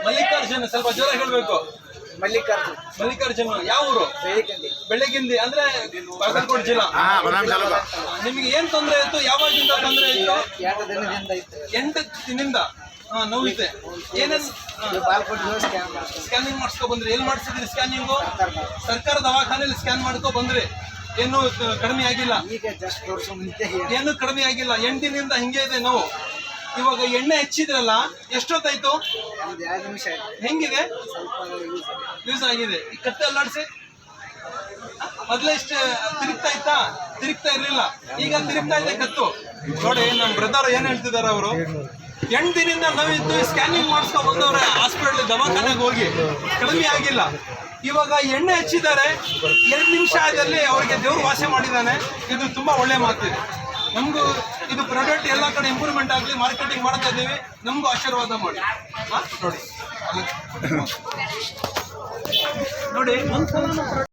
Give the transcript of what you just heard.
ಮಲ್ಲಿಕಾರ್ಜುನ, ಸ್ವಲ್ಪ ಜೋರ ಹೇಳ್ಬೇಕು. ಮಲ್ಲಿಕಾರ್ಜುನ ಯಾವ ಊರು? ಬೆಳಗಿಂದಿ ಅಂದ್ರೆ ಬಾಗಲಕೋಟೆ ಜಿಲ್ಲಾ. ನಿಮಗೆ ಏನ್ ತೊಂದರೆ ಆಯ್ತು? ಯಾವಾಗಿಂದ ತೊಂದರೆ ಆಯ್ತು? 8 ದಿನದಿಂದ ನೋವಿದೆ. ಏನೇನು ಸ್ಕ್ಯಾನಿಂಗ್ ಮಾಡಿಸ್ಕೊ ಬಂದ್ರಿ? ಎಲ್ಲಿ ಮಾಡಿಸಿದ್ರಿ ಸ್ಕ್ಯಾನಿಂಗು? ಸರ್ಕಾರ ದವಾಖಾನೆಯಲ್ಲಿ ಸ್ಕ್ಯಾನ್ ಮಾಡ್ಕೊ ಬಂದ್ರಿ. ಏನು ಕಡಿಮೆ ಆಗಿಲ್ಲ? ಏನು ಕಡಿಮೆ ಆಗಿಲ್ಲ. 8 ದಿನದಿಂದ ಹಿಂಗೆ ಇದೆ ನೋವು. ಇವಾಗ ಎಣ್ಣೆ ಹಚ್ಚಿದ್ರಲ್ಲ, ಎಷ್ಟೊತ್ತಾಯ್ತು? ಹೆಂಗಿದೆ? ಯೂಸ್ ಆಗಿದೆ. ಈ ಕತ್ತೆ ಅಲ್ಲಾಡ್ಸಿ. ಮೊದ್ಲೇ ಇಷ್ಟು ತಿರುಗ್ತಾ ಇತ್ತಾ? ತಿರುಗ್ತಾ ಇರ್ಲಿಲ್ಲ, ಈಗ ತಿರುಗ್ತಾ ಇದೆ ಕತ್ತು. ನೋಡಿ ನಮ್ ಬ್ರದರ್ ಏನ್ ಹೇಳ್ತಿದಾರೆ ಅವರು, 8 ದಿನದಿಂದ ನೋವಿತ್ತು, ಸ್ಕ್ಯಾನಿಂಗ್ ಮಾಡಿಸ್ಕೊ ಬಂದವ್ರೆ ಹಾಸ್ಪಿಟಲ್ ದವಾಖಾನೆಗೆ ಹೋಗಿ, ಕಡಿಮೆ ಆಗಿಲ್ಲ. ಇವಾಗ ಎಣ್ಣೆ ಹಚ್ಚಿದ್ದಾರೆ, 2 ನಿಮಿಷದಲ್ಲಿ ಅವ್ರಿಗೆ ದೇವ್ರು ವಾಸೆ ಮಾಡಿದ್ದಾನೆ. ಇದು ತುಂಬಾ ಒಳ್ಳೆ ಮಾತಿದೆ. ನಮಗೂ ಇದು ಪ್ರಾಡಕ್ಟ್ ಎಲ್ಲ ಕಡೆ ಇಂಪ್ರೂವ್ಮೆಂಟ್ ಆಗಲಿ, ಮಾರ್ಕೆಟಿಂಗ್ ಮಾಡ್ತಾ ಇದ್ದೀವಿ. ನಮಗೂ ಆಶೀರ್ವಾದ ಮಾಡಿ. ನೋಡಿ ನೋಡಿ ಒಂದ್ಸಲ